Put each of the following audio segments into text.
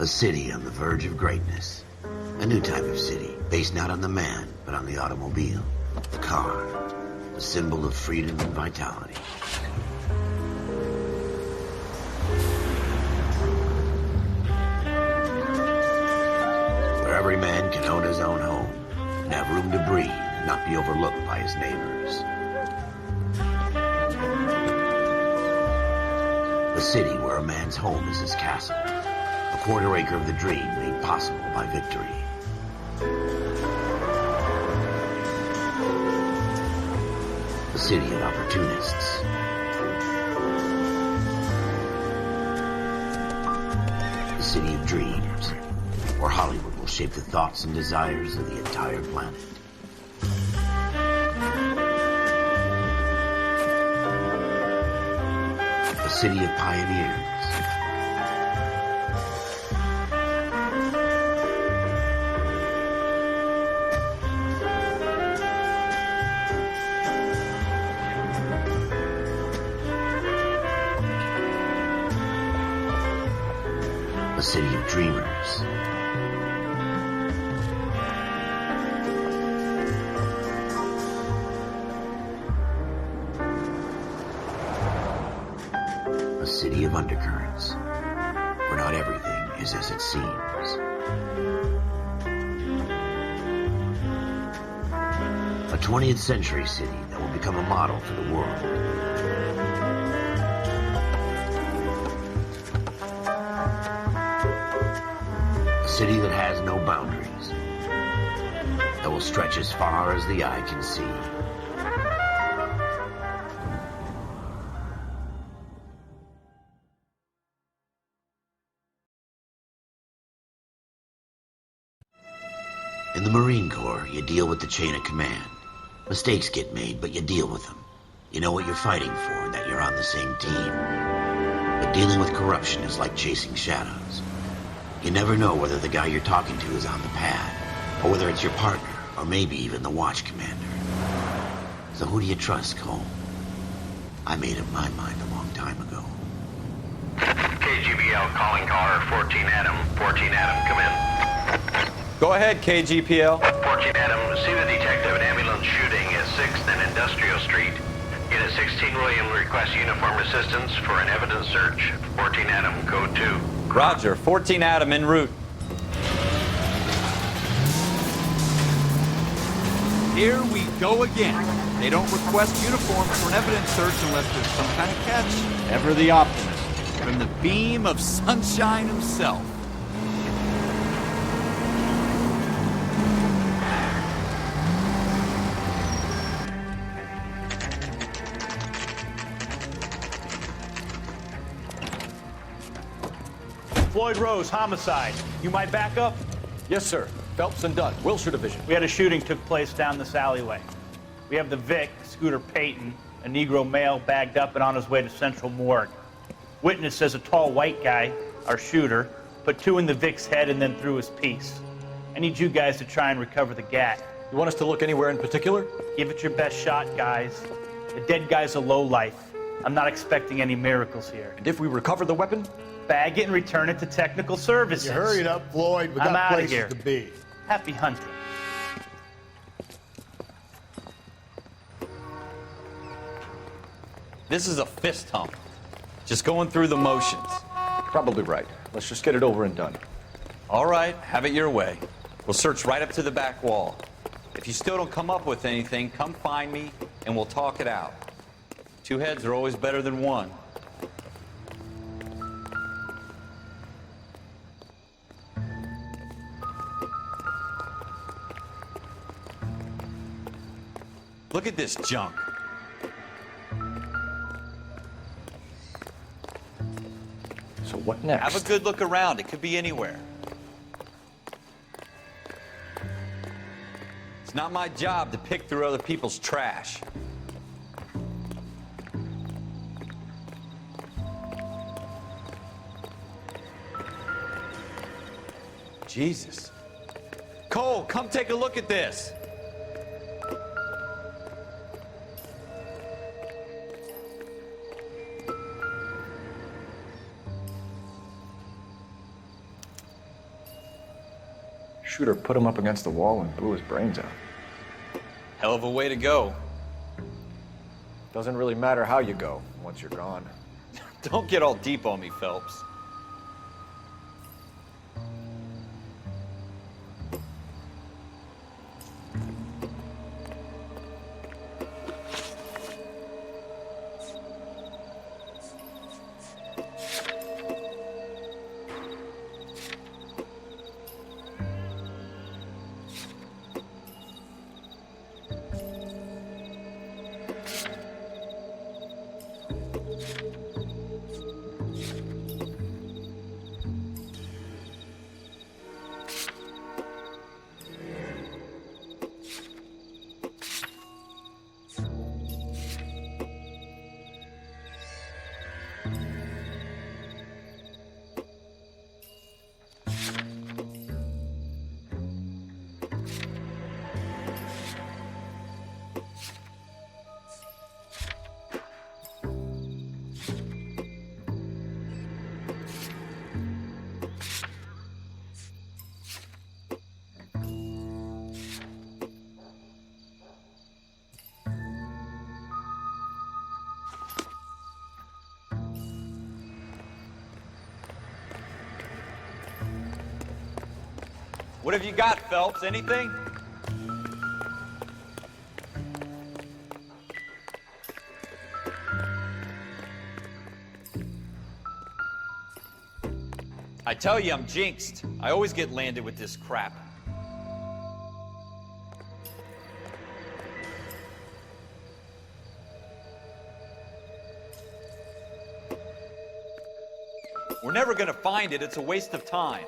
A city on the verge of greatness. A new type of city, based not on the man, but on the automobile. The car. The symbol of freedom and vitality. Where every man can own his own home, and have room to breathe, and not be overlooked by his neighbors. A city where a man's home is his castle. A quarter acre of the dream made possible by victory. A city of opportunists. A city of dreams, where Hollywood will shape the thoughts and desires of the entire planet. A city of pioneers. A city of dreamers. A city of undercurrents, where not everything is as it seems. A 20th century city that will become a model for the world. A city that has no boundaries, that will stretch as far as the eye can see. In the Marine Corps, you deal with the chain of command. Mistakes get made, but you deal with them. You know what you're fighting for and that you're on the same team. But dealing with corruption is like chasing shadows. You never know whether the guy you're talking to is on the pad, or whether it's your partner, or maybe even the watch commander. So who do you trust, Cole? I made up my mind a long time ago. KGBL calling caller 14 Adam. 14 Adam, come in. Go ahead, KGPL. 14 Adam, see the detective at ambulance shooting at 6th and Industrial Street. Unit 16 William requests uniform assistance for an evidence search. 14 Adam, code 2. Roger, 14 Adam en route. Here we go again. They don't request uniforms for an evidence search unless there's some kind of catch. Ever the optimist. From the beam of sunshine himself. Floyd Rose, homicide. You might back up? Yes, sir. Phelps and Dunn, Wilshire Division. We had a shooting took place down this alleyway. We have the Vic, Scooter Payton, a Negro male bagged up and on his way to Central Morgue. Witness says a tall white guy, our shooter, put 2 in the Vic's head and then threw his piece. I need you guys to try and recover the gat. You want us to look anywhere in particular? Give it your best shot, guys. The dead guy's a lowlife. I'm not expecting any miracles here. And if we recover the weapon? Bag it and return it to technical services. You hurry it up, Floyd. We I'm got outta places here. to be. Happy hunting. This is a fist hump. Just going through the motions. Probably right. Let's just get it over and done. All right, have it your way. We'll search right up to the back wall. If you still don't come up with anything, come find me and we'll talk it out. 2 heads are always better than 1. Look at this junk. So what next? Have a good look around. It could be anywhere. It's not my job to pick through other people's trash. Jesus. Cole, come take a look at this. Shooter put him up against the wall and blew his brains out. Hell of a way to go. Doesn't really matter how you go once you're gone. Don't get all deep on me, Phelps. What have you got, Phelps? Anything? I tell you, I'm jinxed. I always get landed with this crap. We're never gonna find it. It's a waste of time.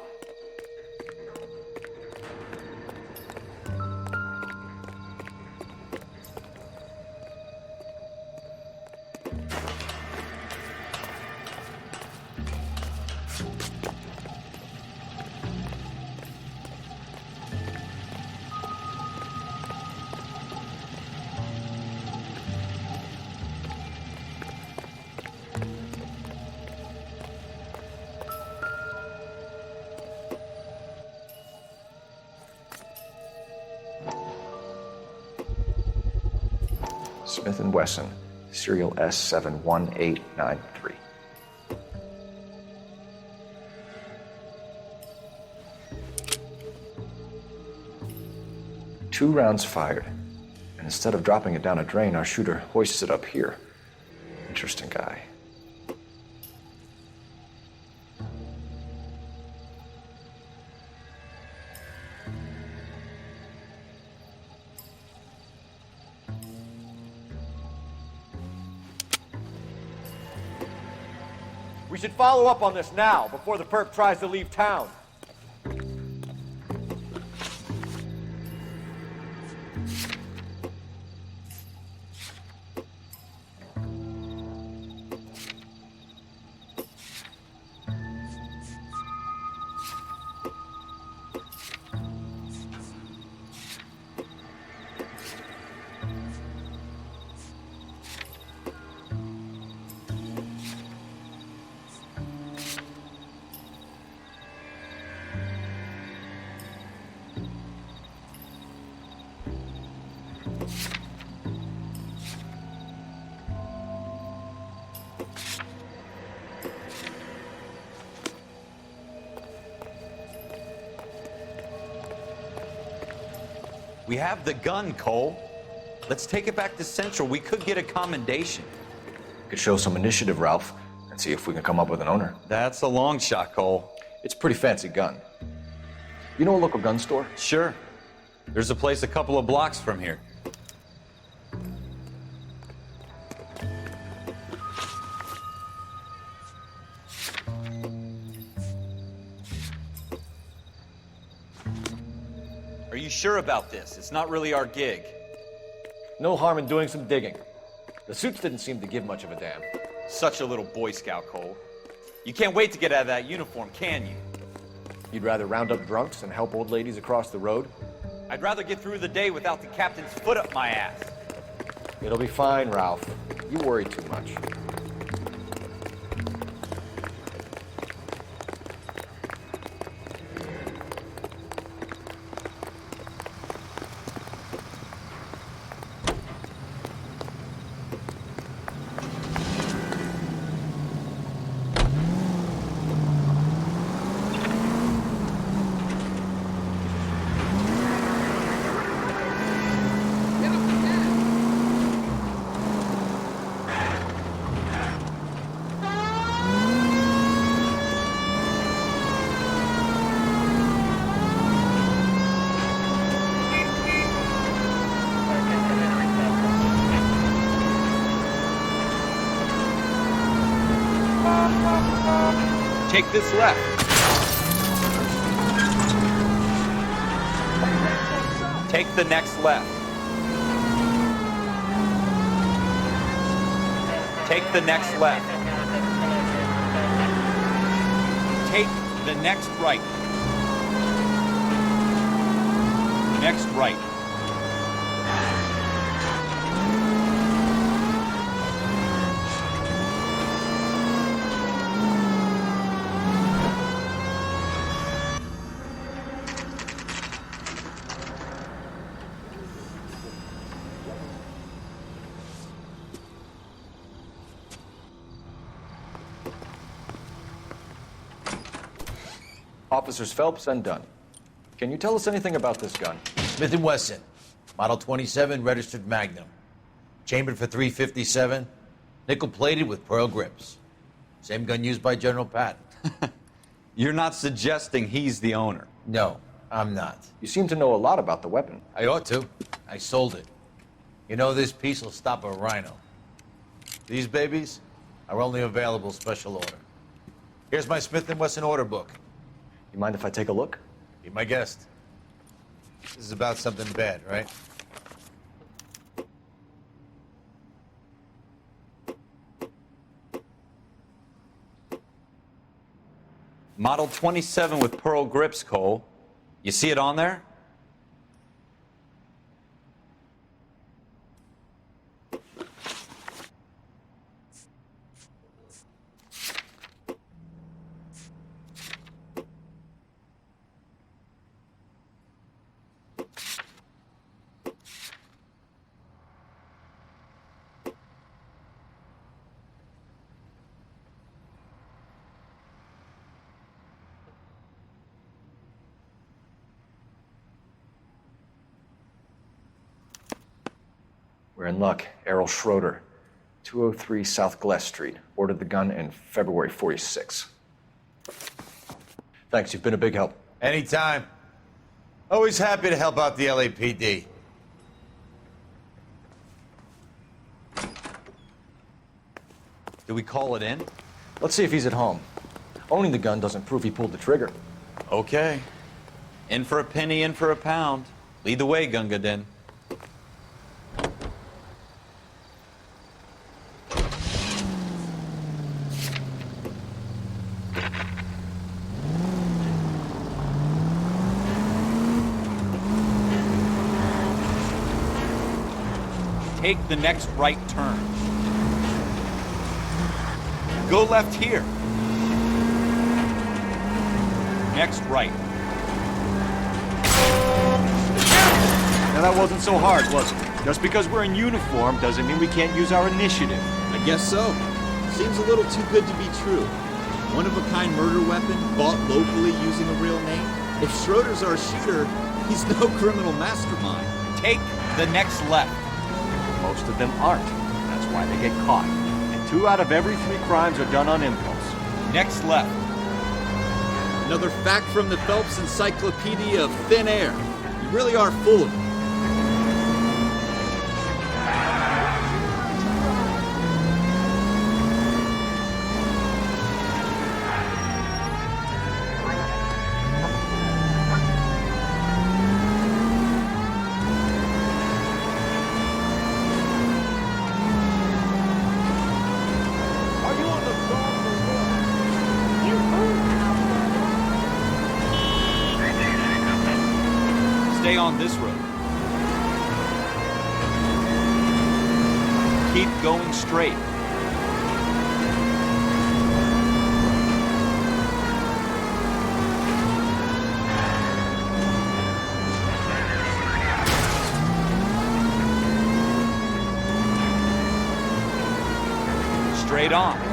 Smith & Wesson, serial S71893. 2 rounds fired, and instead of dropping it down a drain, our shooter hoists it up here. Interesting guy. We should follow up on this now, before the perp tries to leave town. We have the gun, Cole. Let's take it back to Central. We could get a commendation. Could show some initiative, Ralph, and see if we can come up with an owner. That's a long shot, Cole. It's a pretty fancy gun. You know a local gun store? Sure. There's a place a couple of blocks from here. Are you sure about this? It's not really our gig. No harm in doing some digging. The suits didn't seem to give much of a damn. Such a little Boy Scout, Cole. You can't wait to get out of that uniform, can you? You'd rather round up drunks than help old ladies across the road? I'd rather get through the day without the captain's foot up my ass. It'll be fine, Ralph. You worry too much. Take this left. Take the next left. Take the next left. Take the next right. Next right. Officers Phelps and Dunn. Can you tell us anything about this gun? Smith & Wesson, Model 27, registered Magnum. Chambered for .357, nickel-plated with pearl grips. Same gun used by General Patton. You're not suggesting he's the owner. No, I'm not. You seem to know a lot about the weapon. I ought to. I sold it. You know, this piece will stop a rhino. These babies are only available special order. Here's my Smith & Wesson order book. You mind if I take a look? Be my guest. This is about something bad, right? Model 27 with pearl grips, Cole. You see it on there? We're in luck. Errol Schroeder, 203 South Glass Street. Ordered the gun in February '46. Thanks, you've been a big help. Anytime. Always happy to help out the LAPD. Do we call it in? Let's see if he's at home. Owning the gun doesn't prove he pulled the trigger. Okay. In for a penny, in for a pound. Lead the way, Gunga Din. Take the next right turn. Go left here. Next right. Now that wasn't so hard, was it? Just because we're in uniform doesn't mean we can't use our initiative. I guess so. Seems a little too good to be true. One-of-a-kind murder weapon bought locally using a real name? If Schroeder's our shooter, he's no criminal mastermind. Take the next left. Most of them aren't. That's why they get caught. And 2 out of every 3 crimes are done on impulse. Next left. Another fact from the Phelps Encyclopedia of Thin Air. You really are full of it. Stay on this road. Keep going straight. Straight on.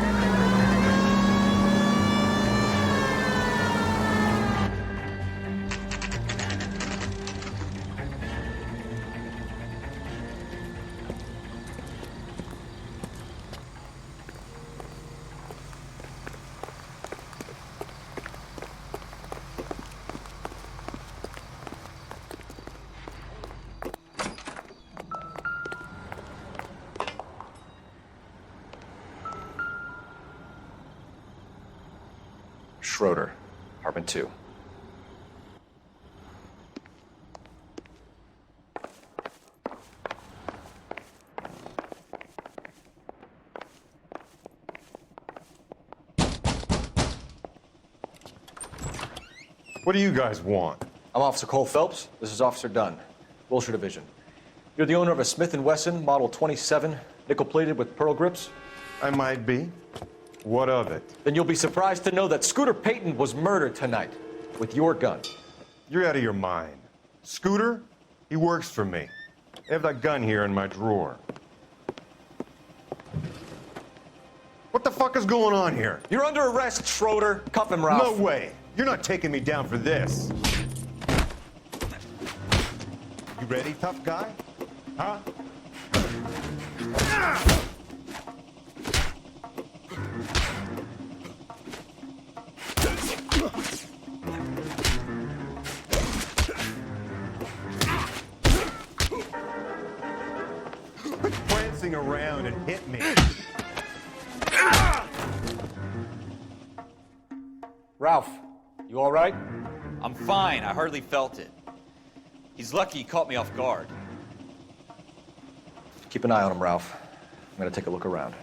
Schroeder, apartment 2. What do you guys want? I'm Officer Cole Phelps. This is Officer Dunn, Wilshire Division. You're the owner of a Smith & Wesson Model 27, nickel-plated with pearl grips? I might be. What of it? Then you'll be surprised to know that Scooter Payton was murdered tonight with your gun. You're out of your mind. Scooter? He works for me. I have that gun here in my drawer. What the fuck is going on here? You're under arrest, Schroeder. Cuff him, Ralph. No way. You're not taking me down for this. You ready, tough guy? Huh? Quit prancing around and hit me. Ralph, you all right? I'm fine. I hardly felt it. He's lucky he caught me off guard. Keep an eye on him, Ralph. I'm gonna take a look around.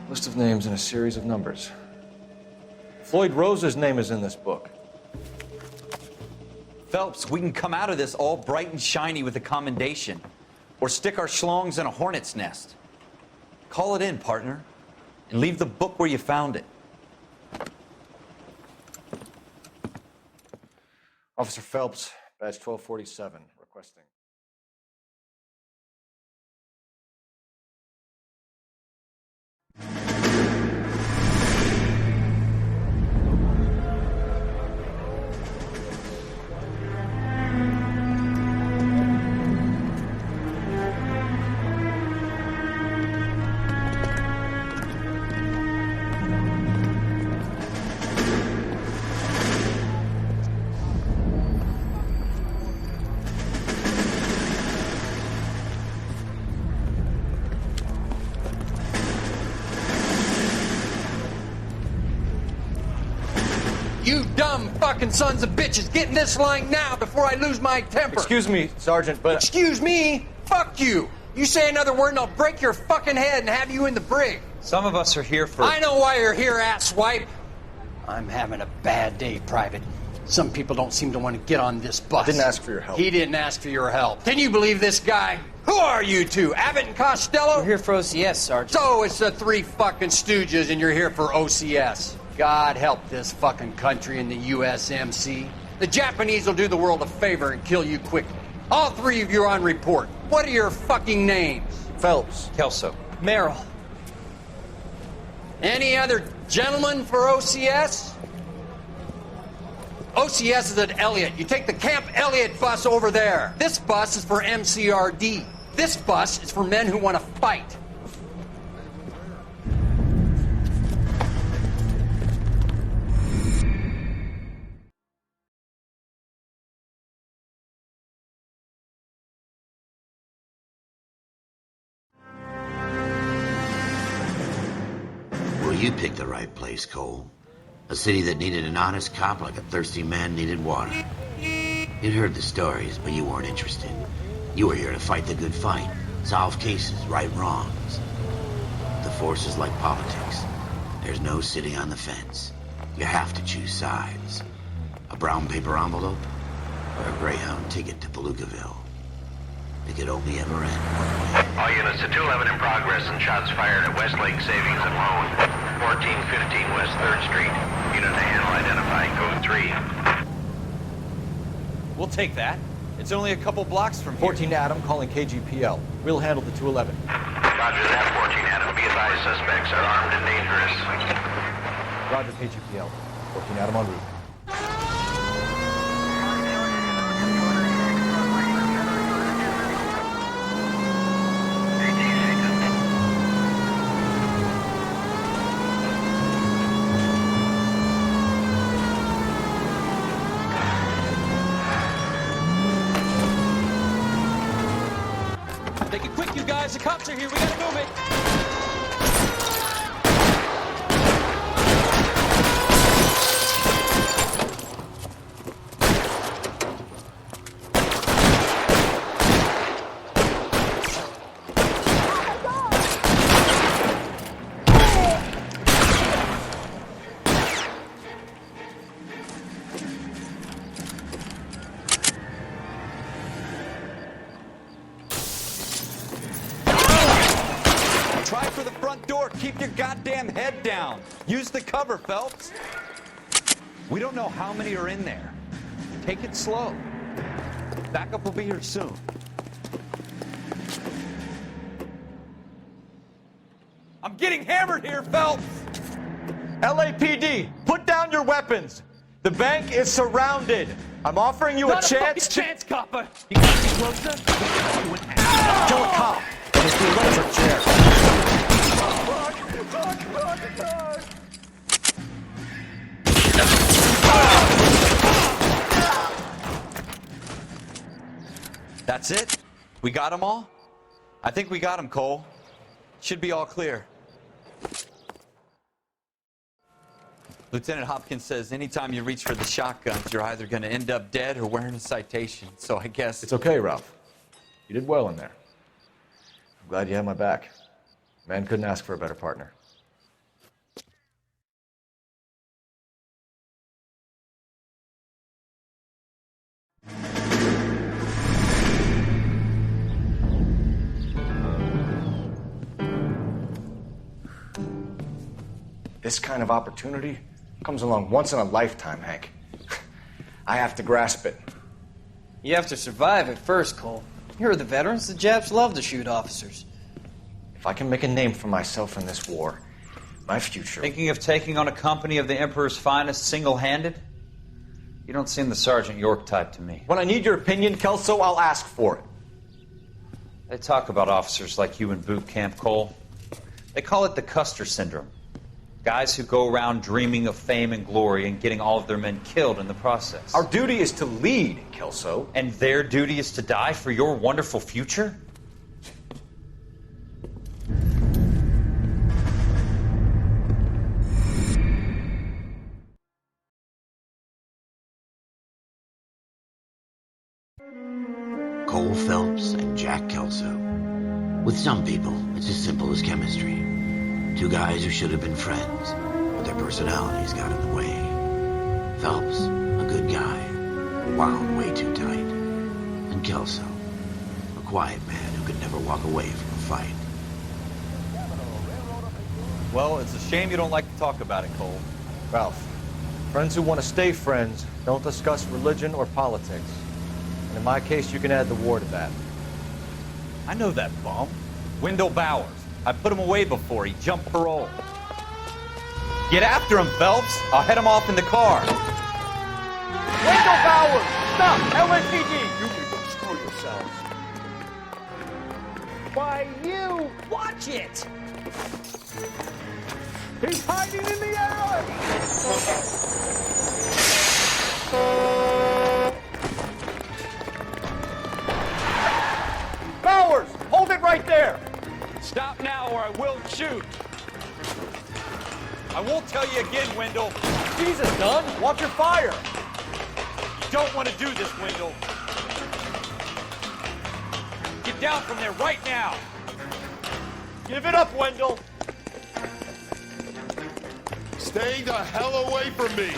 List of names and a series of numbers. Floyd Rose's name is in this book. Phelps, we can come out of this all bright and shiny with a commendation, or stick our schlongs in a hornet's nest. Call it in, partner, and leave the book where you found it. Officer Phelps, badge 1247, requesting. You dumb fucking sons of bitches, get in this line now before I lose my temper. Excuse me, Sergeant, but... Excuse me? Fuck you. You say another word and I'll break your fucking head and have you in the brig. Some of us are here for... I know why you're here, asswipe. I'm having a bad day, Private. Some people don't seem to want to get on this bus. I didn't ask for your help. He didn't ask for your help. Can you believe this guy? Who are you two? Abbott and Costello? We're here for OCS, Sergeant. So it's the three fucking stooges and you're here for OCS. God help this fucking country and the USMC. The Japanese will do the world a favor and kill you quickly. All three of you are on report. What are your fucking names? Phelps. Kelso. Merrill. Any other gentlemen for OCS? OCS is at Elliott. You take the Camp Elliott bus over there. This bus is for MCRD. This bus is for men who want to fight. you picked the right place, Cole. A city that needed an honest cop like a thirsty man needed water. You'd heard the stories, but you weren't interested. You were here to fight the good fight, solve cases, right wrongs. The force is like politics. There's no sitting on the fence. You have to choose sides. A brown paper envelope or a Greyhound ticket to Palookaville. It could only ever end one way. All units to 211 in progress and shots fired at Westlake Savings and Loan, 1415 West 3rd Street. Unit to handle identifying code 3. We'll take that. It's only a couple blocks from here. 14 Adam calling KGPL. We'll handle the 211. Roger that, 14 Adam. Be advised, suspects are armed and dangerous. Roger KGPL. 14 Adam en route. Take it quick, you guys. The cops are here. We gotta move it. Try for the front door. Keep your goddamn head down. Use the cover, Phelps. We don't know how many are in there. Take it slow. Backup will be here soon. I'm getting hammered here, Phelps. LAPD, put down your weapons. The bank is surrounded. I'm offering you Not a chance to chance, copper. You got me closer. kill a cop. And it's the electric chair. That's it? We got them all? I think we got them, Cole. Should be all clear. Lieutenant Hopkins says anytime you reach for the shotguns, you're either going to end up dead or wearing a citation. So I guess... It's okay, Ralph. You did well in there. I'm glad you had my back. Man couldn't ask for a better partner. This kind of opportunity comes along once in a lifetime, Hank. I have to grasp it. You have to survive it first, Cole. You're the veterans. The Japs love to shoot officers. If I can make a name for myself in this war, my future... Thinking of taking on a company of the Emperor's finest single-handed? You don't seem the Sergeant York type to me. When I need your opinion, Kelso, I'll ask for it. They talk about officers like you in boot camp, Cole. They call it the Custer Syndrome. Guys who go around dreaming of fame and glory and getting all of their men killed in the process. Our duty is to lead, Kelso. And their duty is to die for your wonderful future? Cole Phelps and Jack Kelso. With some people, it's as simple as chemistry. Two guys who should have been friends, but their personalities got in the way. Phelps, a good guy, wound way too tight. And Kelso, a quiet man who could never walk away from a fight. Well, it's a shame you don't like to talk about it, Cole. Ralph, friends who want to stay friends don't discuss religion or politics. And in my case, you can add the war to that. I know that bum. Wendell Bowers. I put him away before. He jumped parole. Get after him, Phelps. I'll head him off in the car. Wendell Bowers! Stop! LAPD! You can go screw yourselves. Why, you... Watch it! He's hiding in the alley! Bowers! Hold it right there! Stop now or I will shoot. I won't tell you again, Wendell. Jesus, Dunn, watch your fire. You don't want to do this, Wendell. Get down from there right now. Give it up, Wendell. Stay the hell away from me.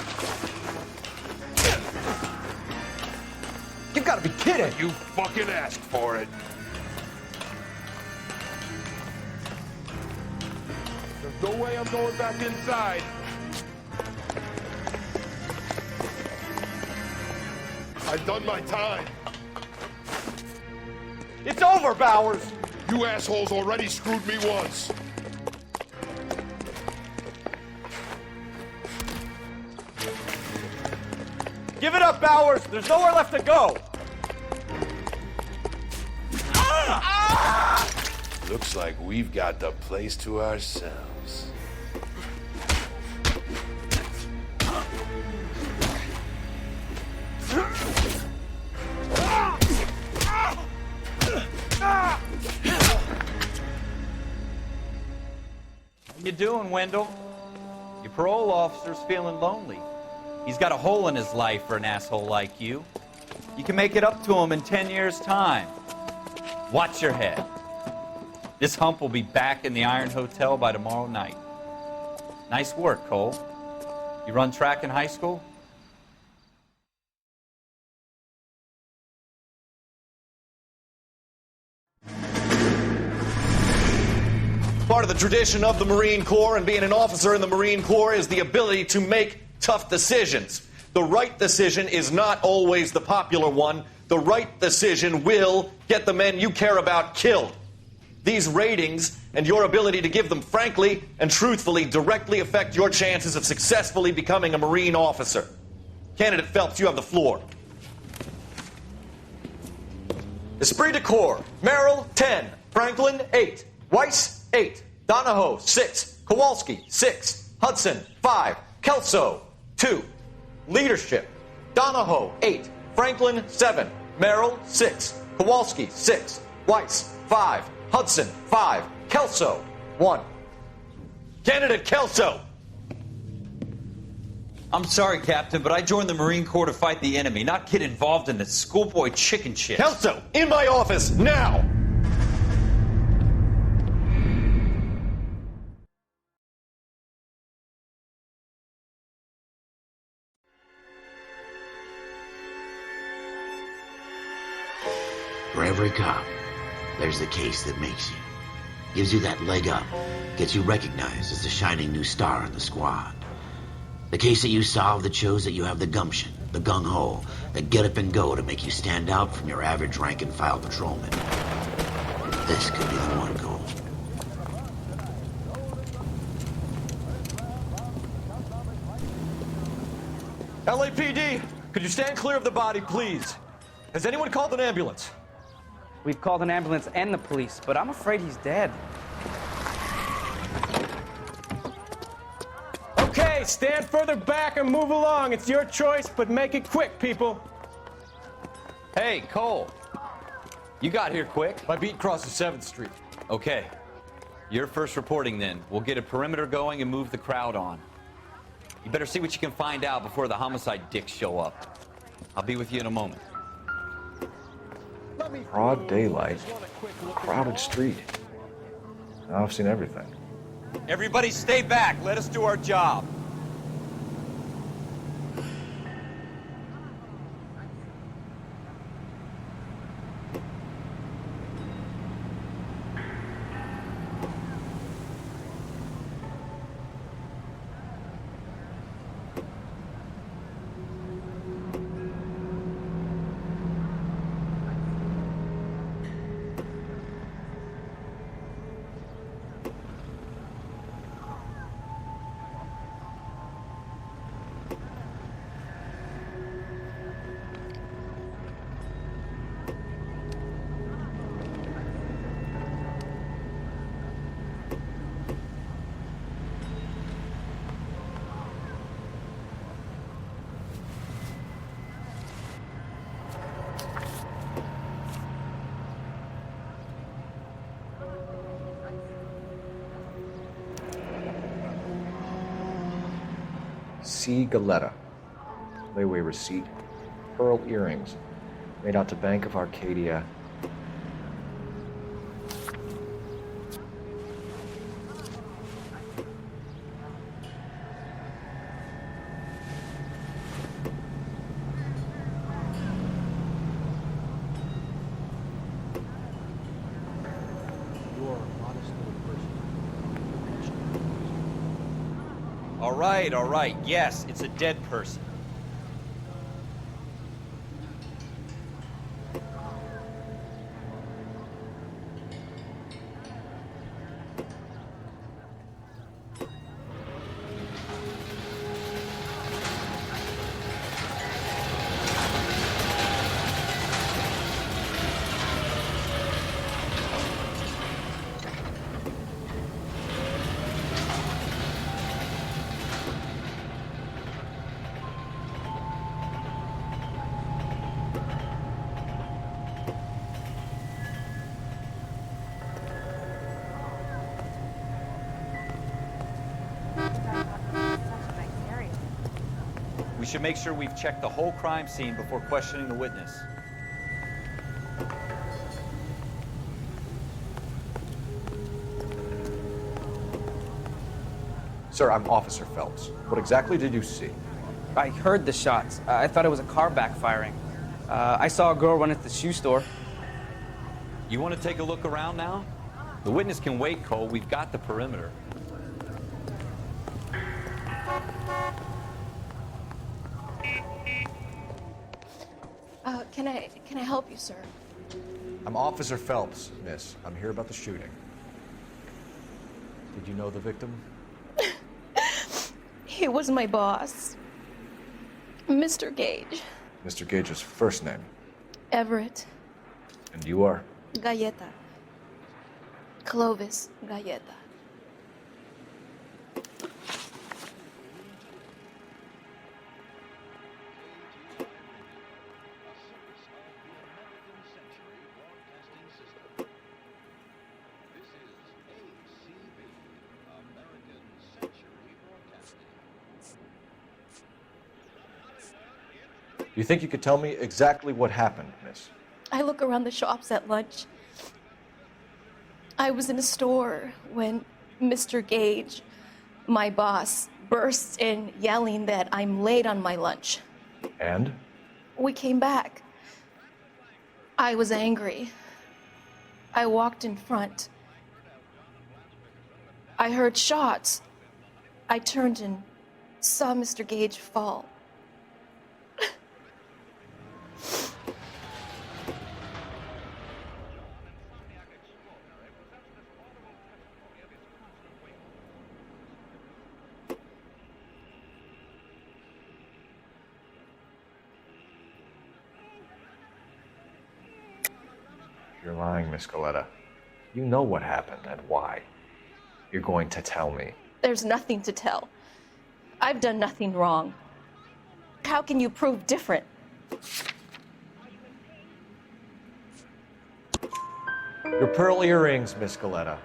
You've got to be kidding. You fucking asked for it. There's no way I'm going back inside. I've done my time. It's over, Bowers. You assholes already screwed me once. Give it up, Bowers. There's nowhere left to go. Looks like we've got the place to ourselves. How you doing, Wendell? Your parole officer's feeling lonely. He's got a hole in his life for an asshole like you. You can make it up to him in 10 years' time. Watch your head. This hump will be back in the Iron Hotel by tomorrow night. Nice work, Cole. You run track in high school? Part of the tradition of the Marine Corps and being an officer in the Marine Corps is the ability to make tough decisions. The right decision is not always the popular one. The right decision will get the men you care about killed. These ratings and your ability to give them frankly and truthfully directly affect your chances of successfully becoming a Marine officer. Candidate Phelps, you have the floor. Esprit de Corps, Merrill, 10. Franklin, 8. Weiss, 8. Donahoe, 6. Kowalski, 6. Hudson, 5. Kelso, 2. Leadership, Donahoe, 8. Franklin, 7. Merrill, 6. Kowalski, 6. Weiss, 5. Hudson, 5. Kelso, 1. Candidate Kelso. I'm sorry, Captain, but I joined the Marine Corps to fight the enemy, not get involved in this schoolboy chicken shit. Kelso, in my office, now! For every cop, there's the case that makes you. Gives you that leg up, gets you recognized as the shining new star in the squad. The case that you solve that shows that you have the gumption, the gung-ho, the get up and go to make you stand out from your average rank-and-file patrolman. This could be the one, Cole. LAPD, could you stand clear of the body, please? Has anyone called an ambulance? We've called an ambulance and the police, but I'm afraid he's dead. Okay, stand further back and move along. It's your choice, but make it quick, people. Hey, Cole. You got here quick. My beat crosses 7th Street. Okay. You're first reporting then. We'll get a perimeter going and move the crowd on. You better see what you can find out before the homicide dicks show up. I'll be with you in a moment. Broad daylight, crowded street. Now I've seen everything. Everybody stay back. Let us do our job. ВЗГЛЯД. Layaway receipt. Pearl earrings. Made out to Bank of Arcadia. All right. Yes, it's a dead person. We should make sure we've checked the whole crime scene before questioning the witness. Sir, I'm Officer Phelps. What exactly did you see? I heard the shots. I thought it was a car backfiring. I saw a girl run into the shoe store. You want to take a look around now? The witness can wait, Cole. We've got the perimeter. Can I help you, sir? I'm Officer Phelps, miss. I'm here about the shooting. Did you know the victim? He was my boss, Mr. Gage. Mr. Gage's first name. Everett. And you are? Galleta. Clovis Galleta. Do you think you could tell me exactly what happened, miss? I look around the shops at lunch. I was in a store when Mr. Gage, my boss, bursts in yelling that I'm late on my lunch. And? We came back. I was angry. I walked in front. I heard shots. I turned and saw Mr. Gage fall. You're lying, Miss Galleta. You know what happened and why. You're going to tell me. There's nothing to tell. I've done nothing wrong. How can you prove different? Your pearl earrings, Miss Galleta.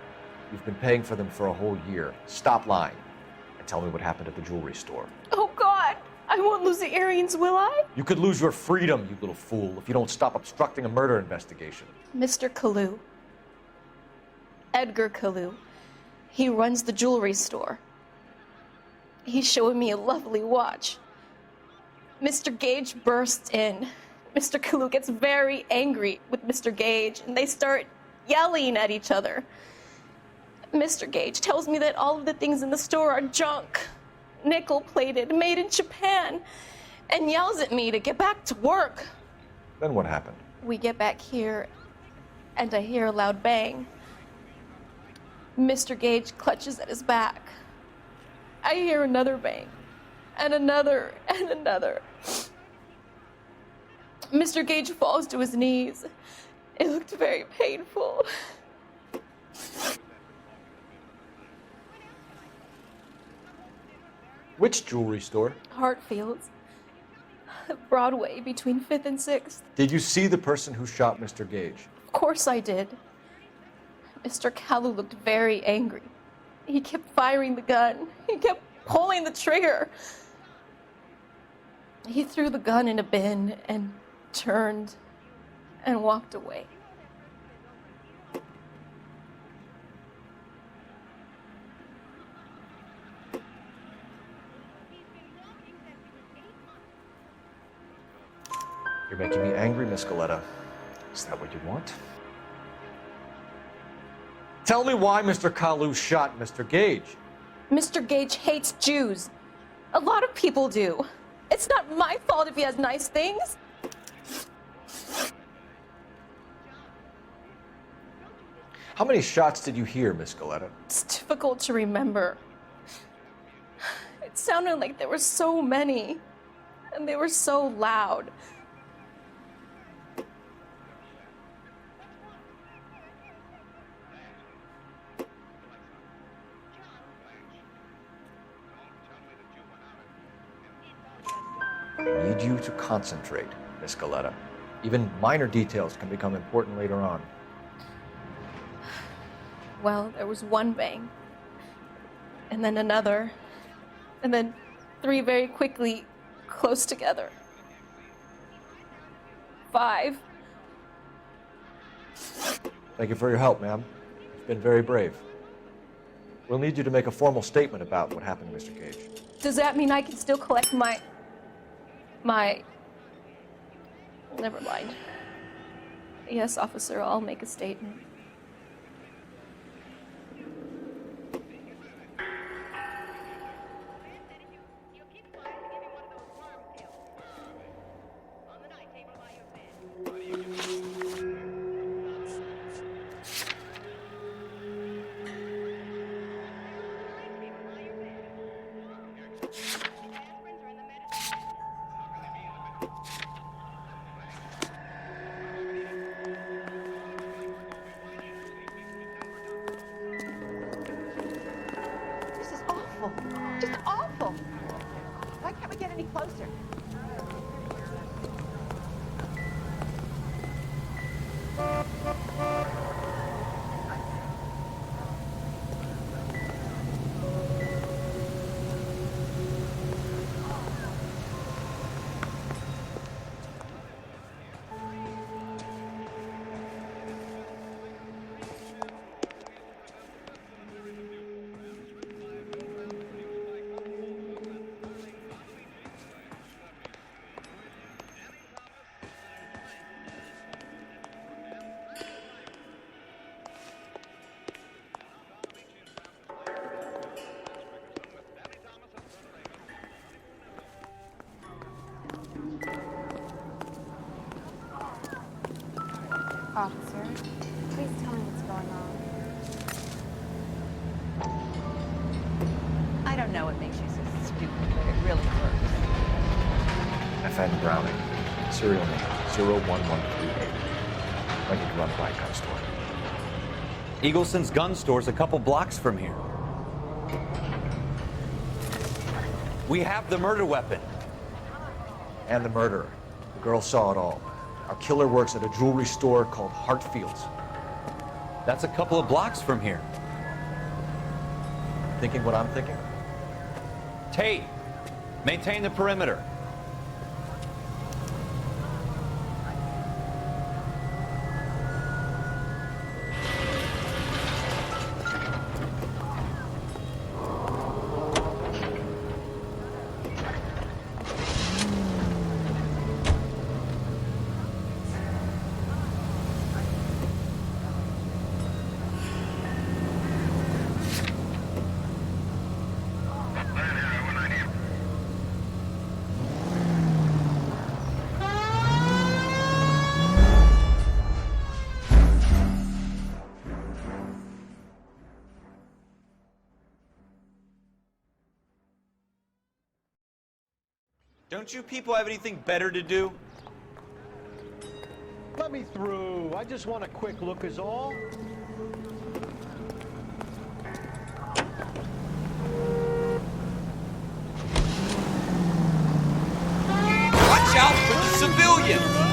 You've been paying for them for a whole year. Stop lying and tell me what happened at the jewelry store. Oh, God! I won't lose the earrings, will I? You could lose your freedom, you little fool, if you don't stop obstructing a murder investigation. Mr. Kalu. Edgar Kalu. He runs the jewelry store. He's showing me a lovely watch. Mr. Gage bursts in. Mr. Kalu gets very angry with Mr. Gage, and they start yelling at each other. Mr. Gage tells me that all of the things in the store are junk, nickel-plated, made in Japan, and yells at me to get back to work. Then what happened? We get back here, and I hear a loud bang. Mr. Gage clutches at his back. I hear another bang, and another, and another. Mr. Gage falls to his knees. It looked very painful. Which jewelry store? Hartfield's. Broadway, between 5th and 6th. Did you see the person who shot Mr. Gage? Of course I did. Mr. Kalu looked very angry. He kept firing the gun. He kept pulling the trigger. He threw the gun in a bin and turned and walked away. You're making me angry, Miss Galetta. Is that what you want? Tell me why Mr. Kalu shot Mr. Gage. Mr. Gage hates Jews. A lot of people do. It's not my fault if he has nice things. How many shots did you hear, Miss Galetta? It's difficult to remember. It sounded like there were so many, and they were so loud. I need you to concentrate, Miss Galetta. Even minor details can become important later on. Well, there was one bang, and then another, and then three very quickly, close together. 5. Thank you for your help, ma'am. You've been very brave. We'll need you to make a formal statement about what happened to Mr. Gage. Does that mean I can still collect my... Never mind. Yes, officer, I'll make a statement. Just awful. Why can't we get any closer? Officer, please tell me what's going on. I don't know what makes you so stupid, but it really works. FN Browning, serial name 01138. Ready to run by gun store. Eagleson's gun store's a couple blocks from here. We have the murder weapon. And the murderer. The girl saw it all. Our killer works at a jewelry store called Hartfield's. That's a couple of blocks from here. Thinking what I'm thinking? Tate, maintain the perimeter. Don't you people have anything better to do? Let me through. I just want a quick look is all. Watch out for the civilians!